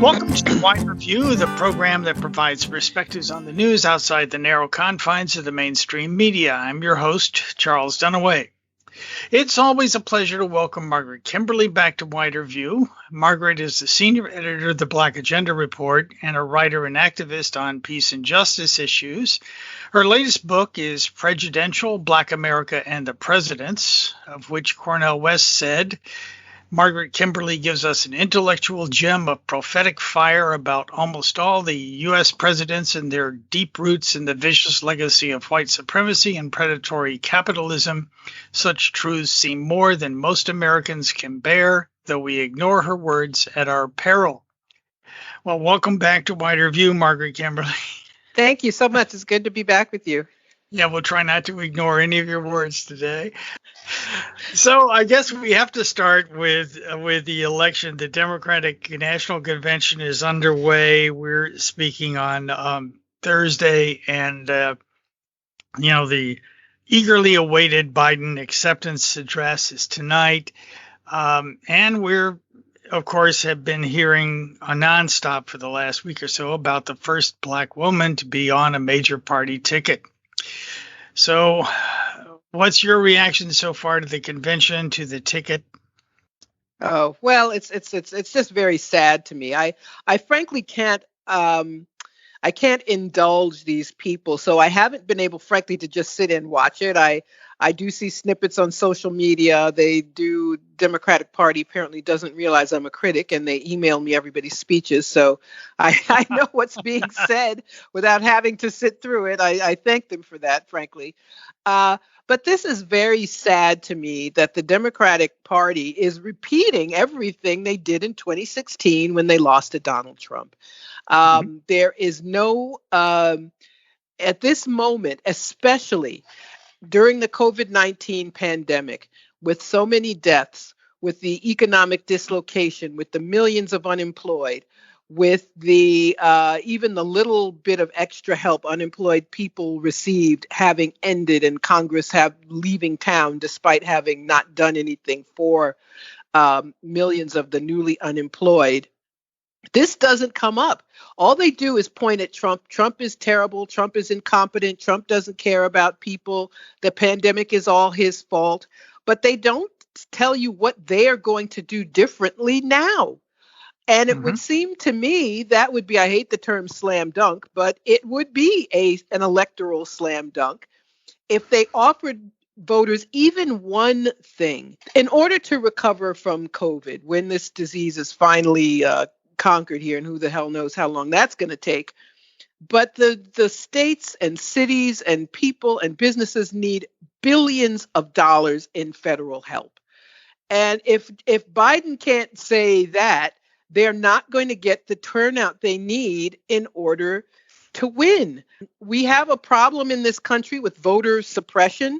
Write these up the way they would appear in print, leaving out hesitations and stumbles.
Welcome to Wider View, the program that provides perspectives on the news outside the narrow confines of the mainstream media. I'm your host, Charles Dunaway. It's always a pleasure to welcome Margaret Kimberley back to Wider View. Margaret is the senior editor of the Black Agenda Report and a writer and activist on peace and justice issues. Her latest book is Prejudential, Black America and the Presidents, of which Cornel West said, Margaret Kimberley gives us an intellectual gem of prophetic fire about almost all the U.S. presidents and their deep roots in the vicious legacy of white supremacy and predatory capitalism. Such truths seem more than most Americans can bear, though we ignore her words at our peril. Well, welcome back to Wider View, Margaret Kimberley. Thank you so much. It's good to be back with you. Yeah, we'll try not to ignore any of your words today. So I guess we have to start with the election. The Democratic National Convention is underway. We're speaking on Thursday, and the eagerly awaited Biden acceptance address is tonight. And we're, of course, have been hearing a nonstop for the last week or so about the first Black woman to be on a major party ticket. So what's your reaction so far to the convention, to the ticket? Oh, well, it's just very sad to me. I frankly can't indulge these people. So I haven't been able, frankly, to just sit and watch it. I do see snippets on social media. Democratic Party apparently doesn't realize I'm a critic, and they email me everybody's speeches. So I know what's being said without having to sit through it. I thank them for that, frankly. But this is very sad to me that the Democratic Party is repeating everything they did in 2016 when they lost to Donald Trump. There is no, at this moment, especially during the COVID-19 pandemic, with so many deaths, with the economic dislocation, with the millions of unemployed, with the even the little bit of extra help unemployed people received having ended and Congress leaving town despite having not done anything for millions of the newly unemployed. This doesn't come up. All they do is point at Trump. Trump is terrible. Trump is incompetent. Trump doesn't care about people. The pandemic is all his fault. But they don't tell you what they are going to do differently now. And it would seem to me that would be, I hate the term slam dunk, but it would be an electoral slam dunk if they offered voters even one thing in order to recover from COVID when this disease is finally conquered here, and who the hell knows how long that's going to take. But the states and cities and people and businesses need billions of dollars in federal help. And if Biden can't say that, they're not going to get the turnout they need in order to win. We have a problem in this country with voter suppression.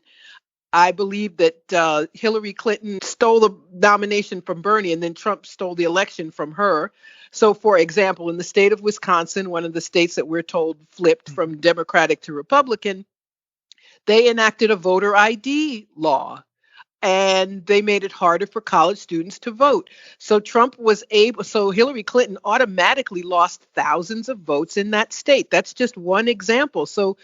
I believe that Hillary Clinton stole the nomination from Bernie, and then Trump stole the election from her. So, for example, in the state of Wisconsin, one of the states that we're told flipped from Democratic to Republican, they enacted a voter ID law, and they made it harder for college students to vote. So Hillary Clinton automatically lost thousands of votes in that state. That's just one example. So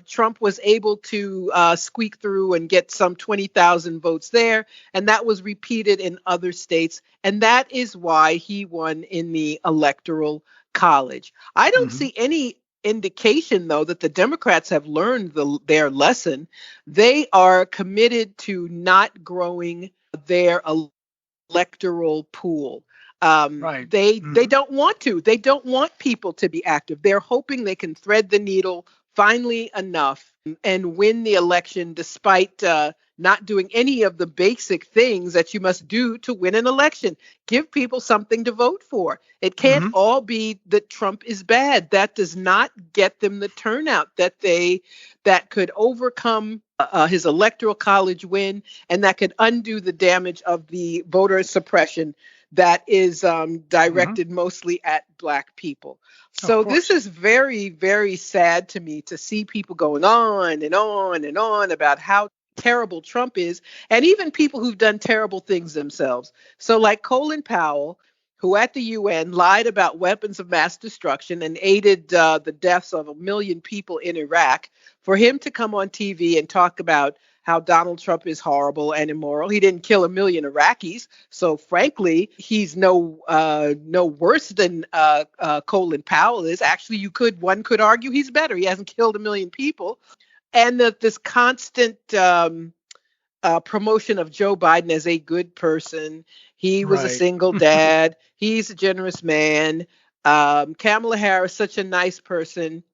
Trump was able to squeak through and get some 20,000 votes there, and that was repeated in other states. And that is why he won in the Electoral College. I don't see any indication, though, that the Democrats have learned their lesson. They are committed to not growing their electoral pool. Right. They don't want to. They don't want people to be active. They're hoping they can thread the needle finally enough and win the election despite not doing any of the basic things that you must do to win an election. Give people something to vote for. It can't all be that Trump is bad. That does not get them the turnout that could overcome his electoral college win, and that could undo the damage of the voter suppression that is directed mostly at Black people. So this is very, very sad to me to see people going on and on and on about how terrible Trump is, and even people who've done terrible things themselves. So like Colin Powell, who at the UN lied about weapons of mass destruction and aided the deaths of 1 million people in Iraq, for him to come on TV and talk about how Donald Trump is horrible and immoral. He didn't kill 1 million Iraqis, so frankly, he's no worse than Colin Powell is. Actually, one could argue he's better. He hasn't killed 1 million people, and this constant promotion of Joe Biden as a good person. He was a single dad. He's a generous man. Kamala Harris, such a nice person,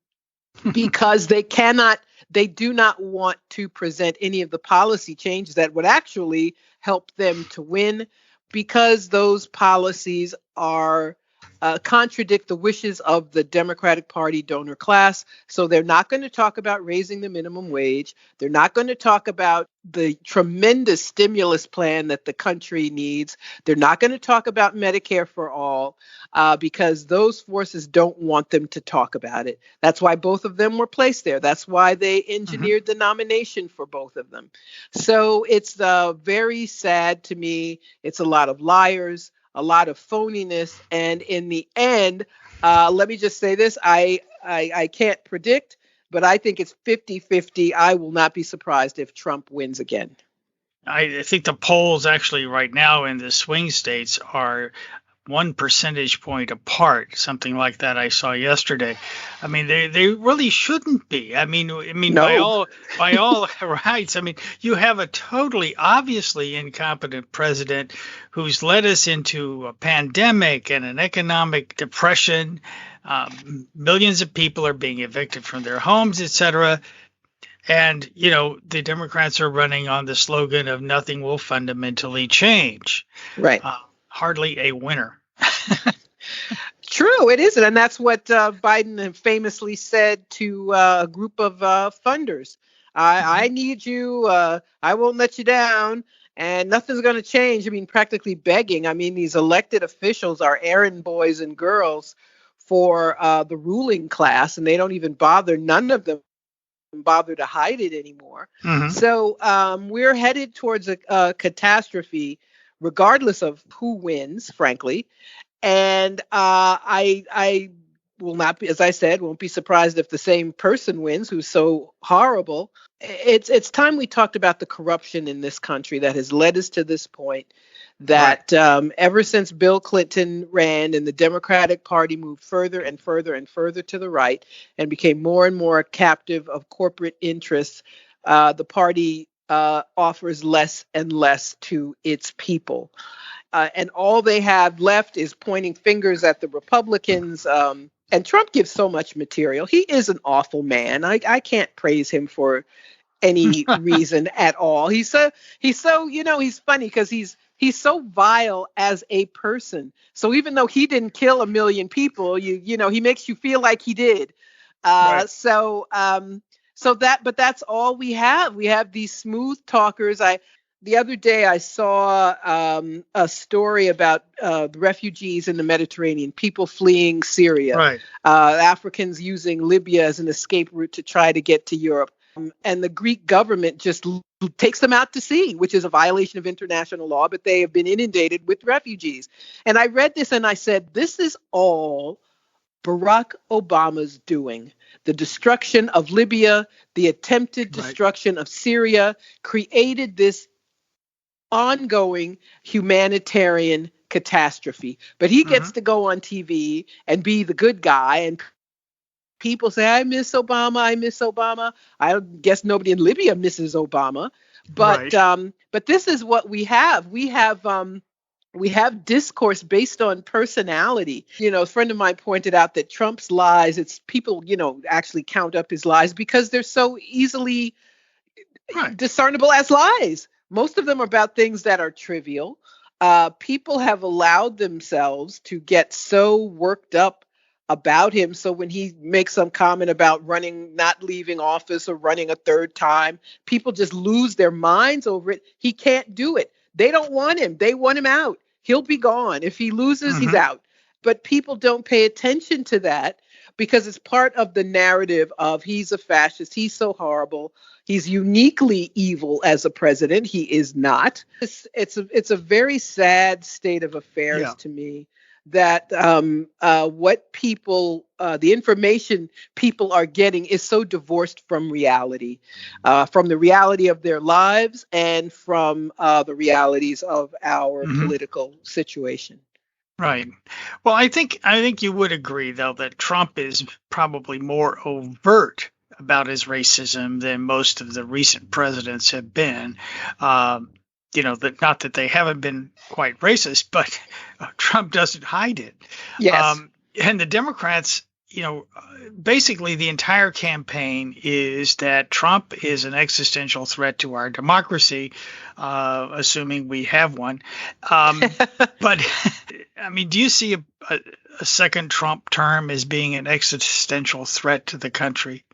because they do not want to present any of the policy changes that would actually help them to win, because those policies are contradict the wishes of the Democratic Party donor class. So they're not going to talk about raising the minimum wage. They're not going to talk about the tremendous stimulus plan that the country needs. They're not going to talk about Medicare for all because those forces don't want them to talk about it. That's why both of them were placed there. That's why they engineered the nomination for both of them. So it's very sad to me. It's a lot of liars, a lot of phoniness, and in the end, let me just say this, I can't predict, but I think it's 50-50. I will not be surprised if Trump wins again. I think the polls actually right now in the swing states are 1 percentage point apart, something like that I saw yesterday. I mean, they really shouldn't be. I mean, no. by all rights. I mean, you have a totally obviously incompetent president who's led us into a pandemic and an economic depression. Millions of people are being evicted from their homes, etc. And, the Democrats are running on the slogan of nothing will fundamentally change. Right. Hardly a winner. True, it isn't. And that's what Biden famously said to a group of funders. I need you. I won't let you down. And nothing's going to change. I mean, practically begging. I mean, these elected officials are errand boys and girls for the ruling class, and they don't even bother. None of them bother to hide it anymore. So we're headed towards a catastrophe, regardless of who wins, frankly. And I will not be, as I said, won't be surprised if the same person wins who's so horrible. It's time we talked about the corruption in this country that has led us to this point, that ever since Bill Clinton ran and the Democratic Party moved further and further and further to the right and became more and more captive of corporate interests, the party offers less and less to its people. And all they have left is pointing fingers at the Republicans. And Trump gives so much material. He is an awful man. I can't praise him for any reason at all. He's so he's funny because he's so vile as a person. So even though he didn't kill 1 million people, he makes you feel like he did. But that's all we have. We have these smooth talkers. The other day I saw a story about the refugees in the Mediterranean, people fleeing Syria, Africans using Libya as an escape route to try to get to Europe. And the Greek government just takes them out to sea, which is a violation of international law, but they have been inundated with refugees. And I read this and I said, this is all Barack Obama's doing. The destruction of Libya, the attempted destruction of Syria created this ongoing humanitarian catastrophe. But he gets to go on TV and be the good guy, and people say, I miss Obama, I miss Obama. I guess nobody in Libya misses Obama. But but this is what we have. We have discourse based on personality. A friend of mine pointed out that Trump's lies, it's people, actually count up his lies because they're so easily discernible as lies. Most of them are about things that are trivial. People have allowed themselves to get so worked up about him. So when he makes some comment about not leaving office or running a third time, people just lose their minds over it. He can't do it. They don't want him. They want him out. He'll be gone. If he loses, he's out. But people don't pay attention to that because it's part of the narrative of he's a fascist. He's so horrible. He's uniquely evil as a president. He is not. It's a very sad state of affairs to me. that what people, the information people are getting is so divorced from reality, from the reality of their lives and from the realities of our Hmm. political situation. Right. Well, I think you would agree though that Trump is probably more overt about his racism than most of the recent presidents have been. Um, that not that they haven't been quite racist, but Trump doesn't hide it. Yes. And the Democrats, basically the entire campaign is that Trump is an existential threat to our democracy, assuming we have one. Um, but I mean, do you see a second Trump term as being an existential threat to the country?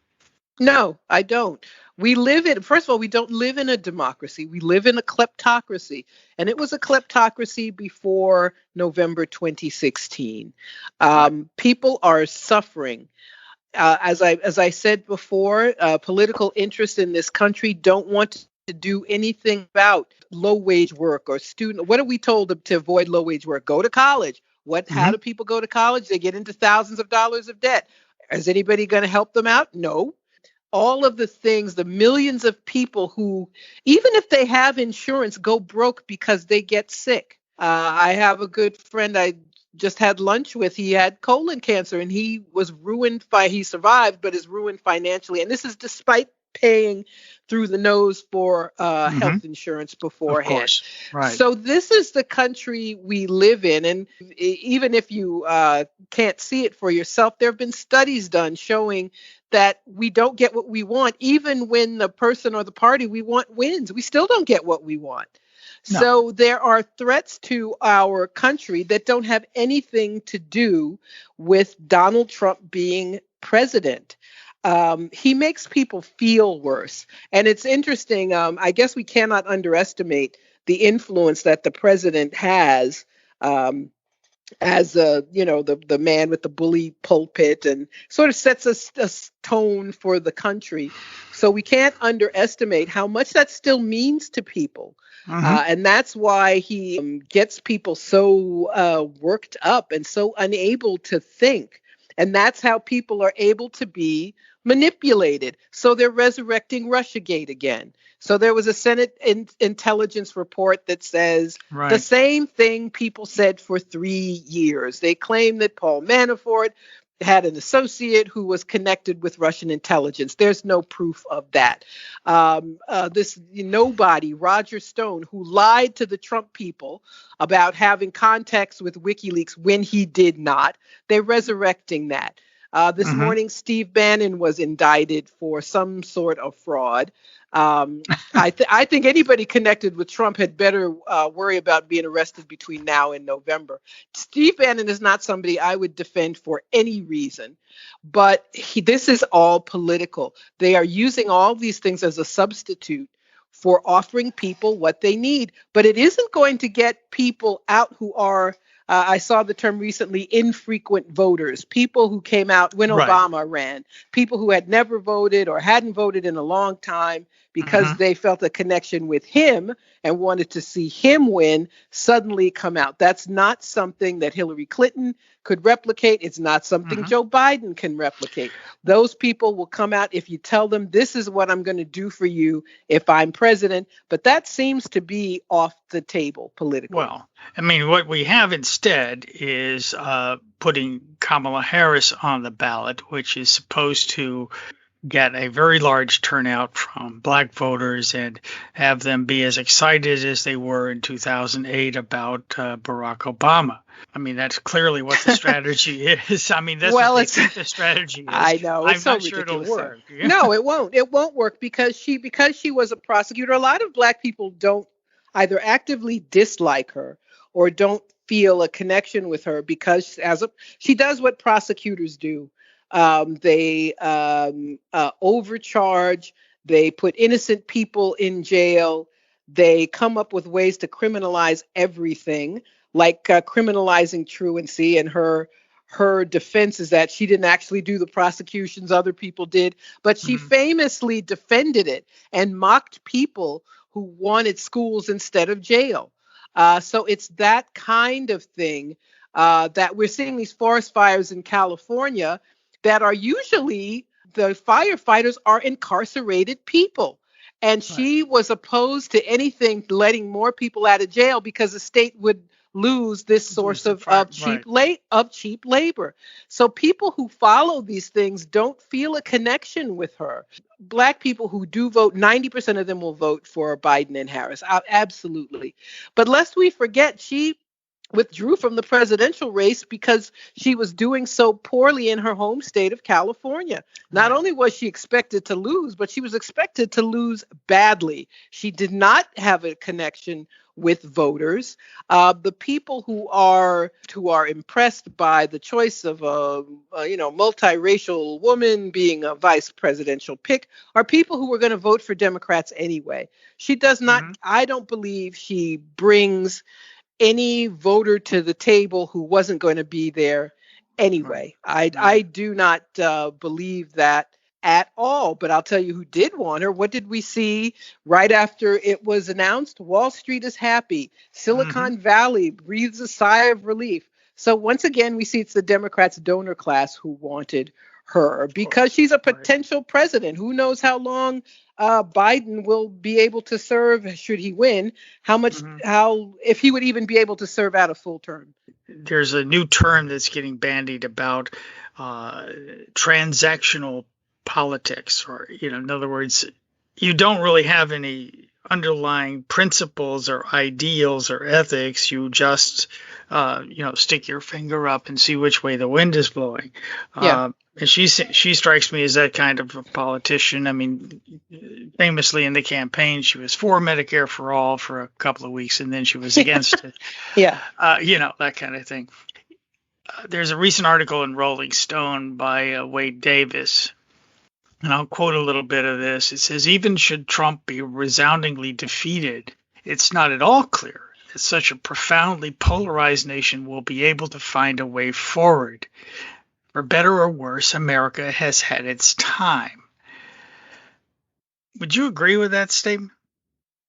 No, I don't. First of all, we don't live in a democracy. We live in a kleptocracy. And it was a kleptocracy before November 2016. Right. People are suffering. As I said before, political interests in this country don't want to do anything about low wage work or student. What are we told to avoid low wage work? Go to college. How Hmm. do people go to college? They get into thousands of dollars of debt. Is anybody going to help them out? No. All of the things, the millions of people who, even if they have insurance, go broke because they get sick. I have a good friend I just had lunch with. He had colon cancer and he was he survived, but is ruined financially. And this is despite paying through the nose for Hmm. health insurance Of beforehand. course. Right. So this is the country we live in. And even if you can't see it for yourself, there have been studies done showing that we don't get what we want, even when the person or the party we want wins. We still don't get what we want. No. So there are threats to our country that don't have anything to do with Donald Trump being president. He makes people feel worse. And it's interesting. I guess we cannot underestimate the influence that the president has. As the man with the bully pulpit, and sort of sets a tone for the country. So we can't underestimate how much that still means to people. Hmm. And that's why he gets people so worked up and so unable to think. And that's how people are able to be manipulated. So they're resurrecting Russiagate again. So there was a Senate intelligence report that says the Right. same thing people said for 3 years. They claim that Paul Manafort had an associate who was connected with Russian intelligence. There's no proof of that. This nobody, Roger Stone, who lied to the Trump people about having contacts with WikiLeaks when he did not, they're resurrecting that. This Hmm. morning, Steve Bannon was indicted for some sort of fraud. I think anybody connected with Trump had better worry about being arrested between now and November. Steve Bannon is not somebody I would defend for any reason, but this is all political. They are using all these things as a substitute for offering people what they need, but it isn't going to get people out who are I saw the term recently, infrequent voters, people who came out when Right. Obama ran, people who had never voted or hadn't voted in a long time because Hmm. they felt a connection with him and wanted to see him win, suddenly come out. That's not something that Hillary Clinton could replicate. It's not something Hmm. Joe Biden can replicate. Those people will come out if you tell them, this is what I'm going to do for you if I'm president. But that seems to be off the table politically. Well, I mean, what we have instead is putting Kamala Harris on the ballot, which is supposed to get a very large turnout from black voters and have them be as excited as they were in 2008 about Barack Obama. I mean, that's clearly what the strategy is. I mean, that's what Well, they it's think the strategy is. I know it's I'm so not sure it'll ridiculous. work. Yeah. No, it won't. It won't work because she was a prosecutor. A lot of black people don't either actively dislike her or don't feel a connection with her because she does what prosecutors do. They overcharge. They put innocent people in jail. They come up with ways to criminalize everything, like criminalizing truancy. And her defense is that she didn't actually do the prosecutions, other people did, but she Mhm. famously defended it and mocked people who wanted schools instead of jail. So it's that kind of thing. that we're seeing these forest fires in California that are usually the firefighters are incarcerated people. And she was opposed to anything letting more people out of jail because the state would lose this source of cheap labor. So people who follow these things don't feel a connection with her. Black people who do vote, 90% of them will vote for Biden and Harris. Absolutely. But lest we forget, she withdrew from the presidential race because she was doing so poorly in her home state of California. Not only was she expected to lose, but she was expected to lose badly. She did not have a connection with voters. The people who are impressed by the choice of a multiracial woman being a vice presidential pick are people who were going to vote for Democrats anyway. She does not. I don't believe she brings any voter to the table who wasn't going to be there anyway. I do not believe that at all. But I'll tell you who did want her. What did we see right after it was announced? Wall Street is happy. Silicon Valley breathes a sigh of relief. So once again, we see it's the Democrats' donor class who wanted her because she's a potential president. Who knows how long Biden will be able to serve should he win? If he would even be able to serve out a full term. There's a new term that's getting bandied about, transactional politics, or, in other words, you don't really have any underlying principles or ideals or ethics. You just, stick your finger up and see which way the wind is blowing. And she strikes me as that kind of a politician. I mean, famously in the campaign, she was for Medicare for all for a couple of weeks, and then she was against it. That kind of thing. There's a recent article in Rolling Stone by Wade Davis, and I'll quote a little bit of this. It says, "Even should Trump be resoundingly defeated, it's not at all clear that such a profoundly polarized nation will be able to find a way forward. For better or worse, America has had its time." Would you agree with that statement?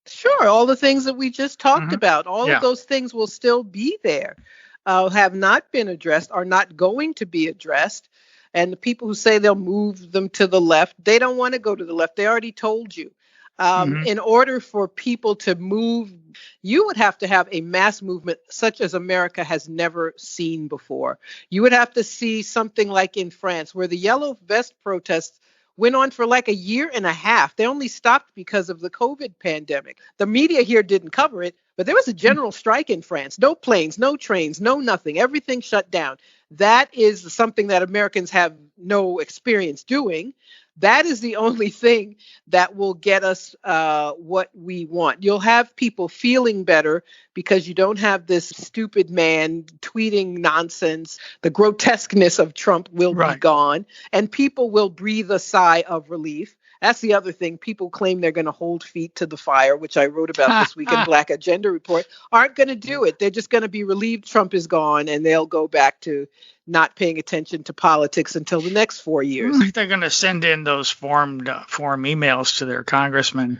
Sure. All the things that we just talked about, all of those things will still be there, have not been addressed, are not going to be addressed. And the people who say they'll move them to the left, they don't want to go to the left. They already told you. In order for people to move, you would have to have a mass movement such as America has never seen before. You would have to see something like in France, where the yellow vest protests went on for like a year and a half. They only stopped because of the COVID pandemic. The media here didn't cover it, but there was a general strike in France. No planes, no trains, no nothing. Everything shut down. That is something that Americans have no experience doing. That is the only thing that will get us what we want. You'll have people feeling better because you don't have this stupid man tweeting nonsense. The grotesqueness of Trump will be gone, and people will breathe a sigh of relief. That's the other thing. People claim they're going to hold feet to the fire, which I wrote about this week in Black Agenda Report, aren't going to do it. They're just going to be relieved Trump is gone, and they'll go back to not paying attention to politics until the next 4 years. They're going to send in those form emails to their congressman,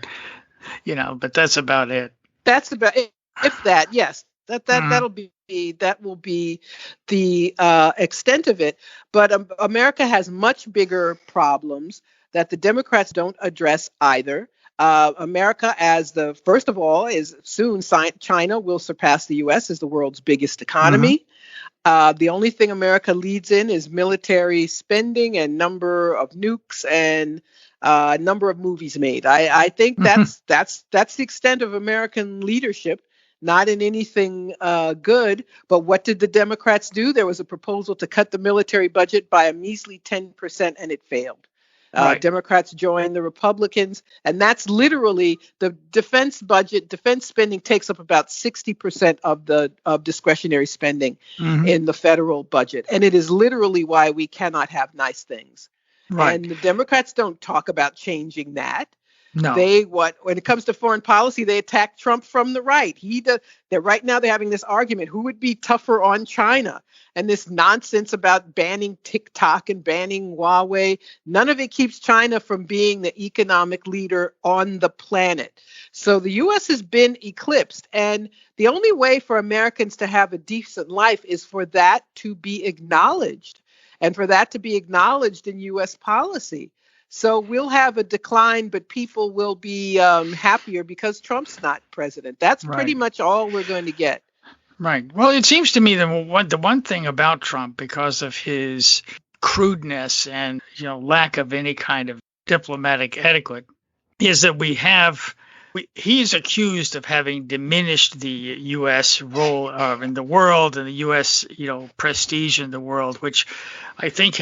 but that's about it. That's about it. If that, yes, that will be the extent of it. But America has much bigger problems that the Democrats don't address either. America, first of all, is soon China will surpass the U.S. as the world's biggest economy. The only thing America leads in is military spending and number of nukes and number of movies made. I think that's the extent of American leadership. Not in anything good. But what did the Democrats do? There was a proposal to cut the military budget by a measly 10%, and it failed. Democrats joined the Republicans, and that's literally the defense budget. Defense spending takes up about 60% of discretionary spending in the federal budget, and it is literally why we cannot have nice things. And the Democrats don't talk about changing that. No. When it comes to foreign policy, they attack Trump from the right. Right now they're having this argument, who would be tougher on China? And this nonsense about banning TikTok and banning Huawei, none of it keeps China from being the economic leader on the planet. So the US has been eclipsed. And the only way for Americans to have a decent life is for that to be acknowledged, and for that to be acknowledged in US policy. So we'll have a decline, but people will be happier because Trump's not president. That's pretty much all we're going to get. Right. Well, it seems to me that the one thing about Trump, because of his crudeness and lack of any kind of diplomatic etiquette, is that he's accused of having diminished the U.S. role in the world and the U.S. prestige in the world, which I think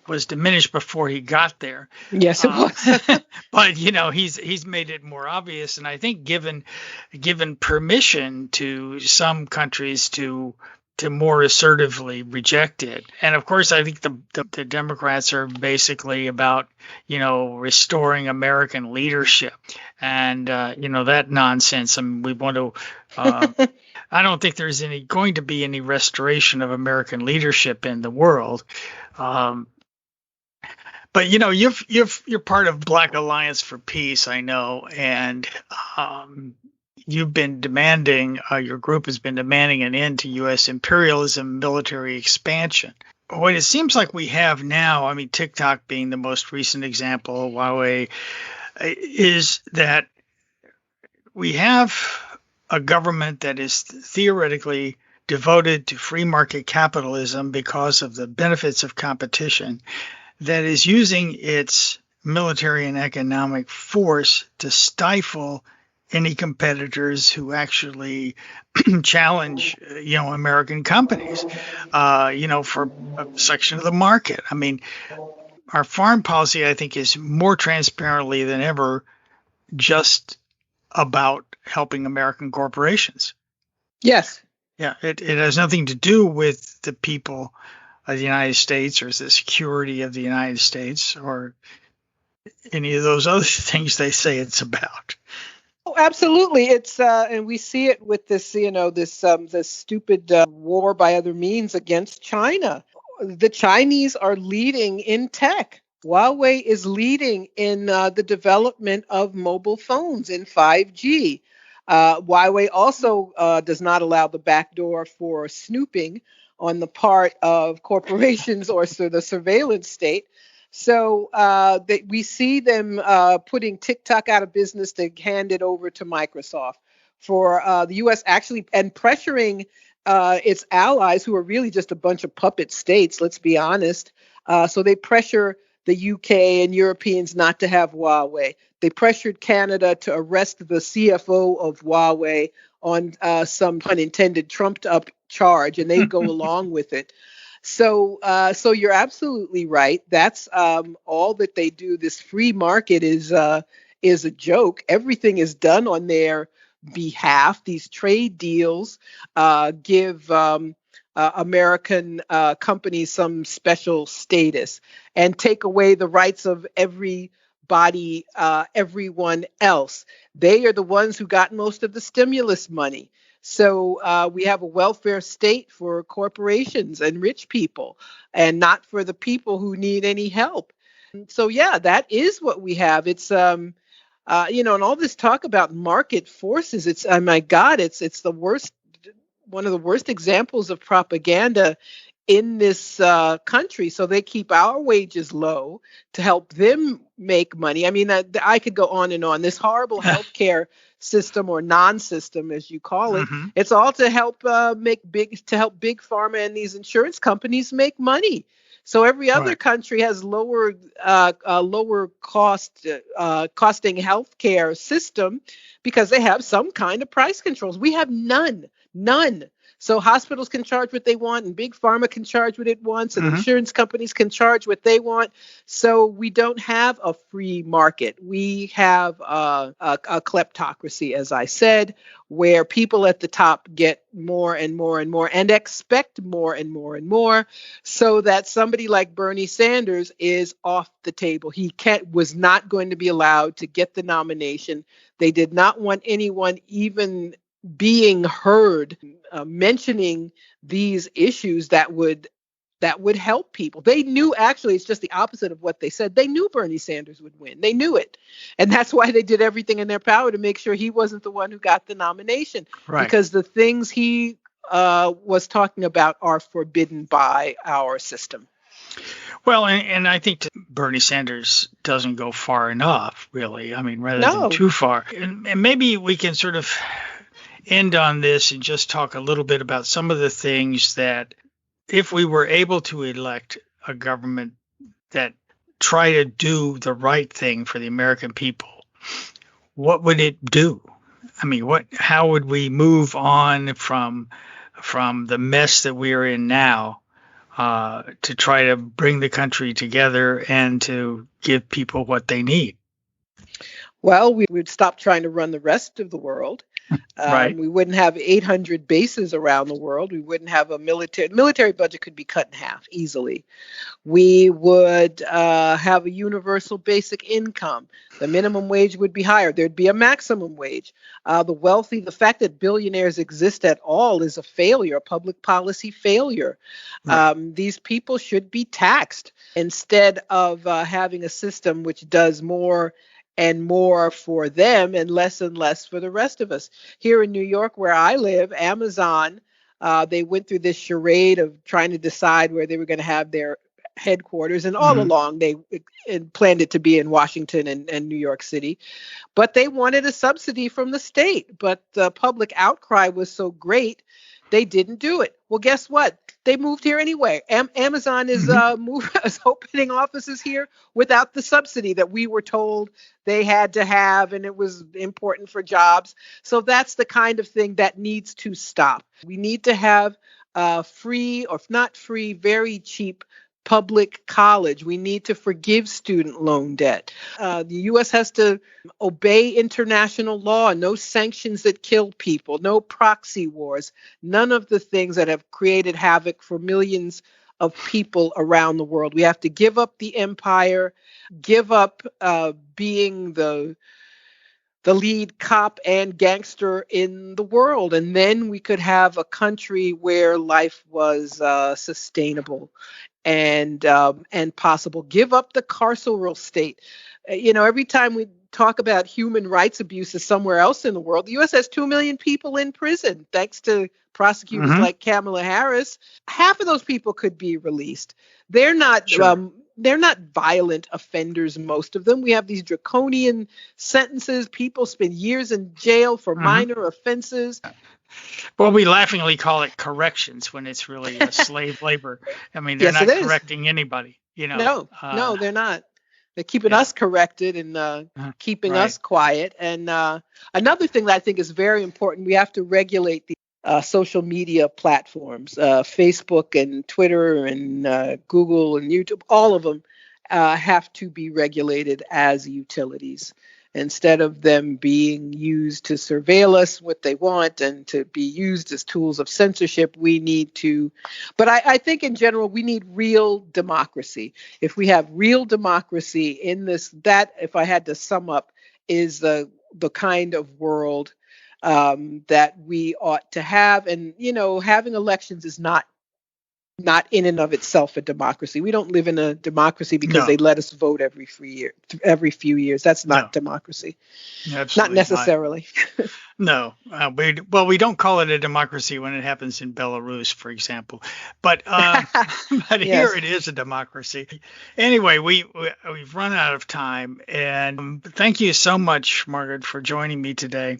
was diminished before he got there. Yes, it was. But he's made it more obvious, and I think given permission to some countries to more assertively reject it. And of course, I think the Democrats are basically about restoring American leadership, and that nonsense. I mean, we want to. I don't think there's going to be any restoration of American leadership in the world. But you're part of Black Alliance for Peace, I know, and you've been demanding, your group has been demanding an end to U.S. imperialism, military expansion. What it seems like we have now, I mean, TikTok being the most recent example, Huawei, is that we have a government that is theoretically devoted to free market capitalism because of the benefits of competition, that is using its military and economic force to stifle any competitors who actually challenge, American companies, for a section of the market. I mean, our foreign policy, I think, is more transparently than ever just about helping American corporations. Yes. Yeah, it has nothing to do with the people of the United States or the security of the United States or any of those other things they say it's about. Oh, absolutely. It's and we see it with this, this stupid war by other means against China. The Chinese are leading in tech. Huawei is leading in the development of mobile phones in 5G. Huawei also does not allow the backdoor for snooping on the part of corporations or the surveillance state. So we see them putting TikTok out of business to hand it over to Microsoft, for the U.S. actually, and pressuring its allies, who are really just a bunch of puppet states, let's be honest. So they pressure the UK and Europeans not to have Huawei. They pressured Canada to arrest the CFO of Huawei on some unintended trumped up charge, and they go along with it. So you're absolutely right. That's all that they do. This free market is a joke. Everything is done on their behalf. These trade deals give American companies some special status and take away the rights of everybody, everyone else. They are the ones who got most of the stimulus money. So we have a welfare state for corporations and rich people, and not for the people who need any help. So yeah, that is what we have. It's and all this talk about market forces. It's, oh my God, it's the worst. One of the worst examples of propaganda in this country. So they keep our wages low to help them make money. I mean, I could go on and on. This horrible healthcare system, or non-system, as you call it, it's all to help big pharma and these insurance companies make money. So every other country has lower costing healthcare system because they have some kind of price controls. We have none. None. So hospitals can charge what they want, and big pharma can charge what it wants, and insurance companies can charge what they want. So we don't have a free market. We have a kleptocracy, as I said, where people at the top get more and more and more and expect more and more and more, so that somebody like Bernie Sanders is off the table. He was not going to be allowed to get the nomination. They did not want anyone even being heard mentioning these issues that would help people. They knew, actually, it's just the opposite of what they said. They knew Bernie Sanders would win. They knew it. And that's why they did everything in their power to make sure he wasn't the one who got the nomination. Right. Because the things he was talking about are forbidden by our system. Well, and I think Bernie Sanders doesn't go far enough, really. I mean, rather than too far. And maybe we can sort of end on this and just talk a little bit about some of the things that, if we were able to elect a government that try to do the right thing for the American people, what would it do? I mean, how would we move on from the mess that we are in now, to try to bring the country together and to give people what they need? Well, we would stop trying to run the rest of the world. Right. We wouldn't have 800 bases around the world. We wouldn't have a military budget could be cut in half easily. We would have a universal basic income. The minimum wage would be higher. There'd be a maximum wage. The fact that billionaires exist at all is a failure, a public policy failure. Right. These people should be taxed instead of having a system which does more and more for them and less for the rest of us. Here in New York, where I live, Amazon, they went through this charade of trying to decide where they were going to have their headquarters. And all along, they planned it to be in Washington and New York City. But they wanted a subsidy from the state. But the public outcry was so great, they didn't do it. Well, guess what? They moved here anyway. Amazon is opening offices here without the subsidy that we were told they had to have, and it was important for jobs. So that's the kind of thing that needs to stop. We need to have free, or if not free, very cheap public college. We need to forgive student loan debt. The U.S. has to obey international law, no sanctions that kill people, no proxy wars, none of the things that have created havoc for millions of people around the world. We have to give up the empire, give up being the lead cop and gangster in the world. And then we could have a country where life was sustainable and possible. Give up the carceral state. Every time we talk about human rights abuses somewhere else in the world, the U.S. has 2 million people in prison, thanks to prosecutors like Kamala Harris. Half of those people could be released. They're not violent offenders, most of them. We have these draconian sentences. People spend years in jail for minor offenses. Well, we laughingly call it corrections when it's really slave labor. I mean, they're not correcting anybody. No, they're not. They're keeping us corrected and keeping us quiet. And another thing that I think is very important, we have to regulate the social media platforms, Facebook and Twitter and Google and YouTube. All of them have to be regulated as utilities. Instead of them being used to surveil us what they want and to be used as tools of censorship, we need to, but I think in general, we need real democracy. If we have real democracy in this, that, if I had to sum up, is the kind of world that we ought to have. And, having elections is not in and of itself a democracy. We don't live in a democracy because they let us vote every few years. That's not democracy. Absolutely not necessarily. No. We don't call it a democracy when it happens in Belarus, for example. But here it is a democracy. Anyway, we've run out of time. And thank you so much, Margaret, for joining me today.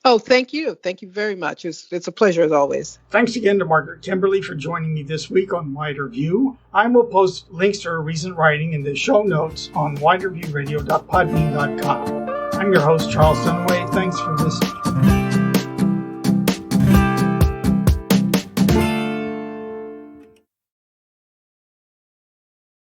Oh, thank you. Thank you very much. It's a pleasure as always. Thanks again to Margaret Kimberley for joining me this week on Wider View. I will post links to her recent writing in the show notes on widerviewradio.podbean.com. I'm your host, Charles Dunaway. Thanks for listening.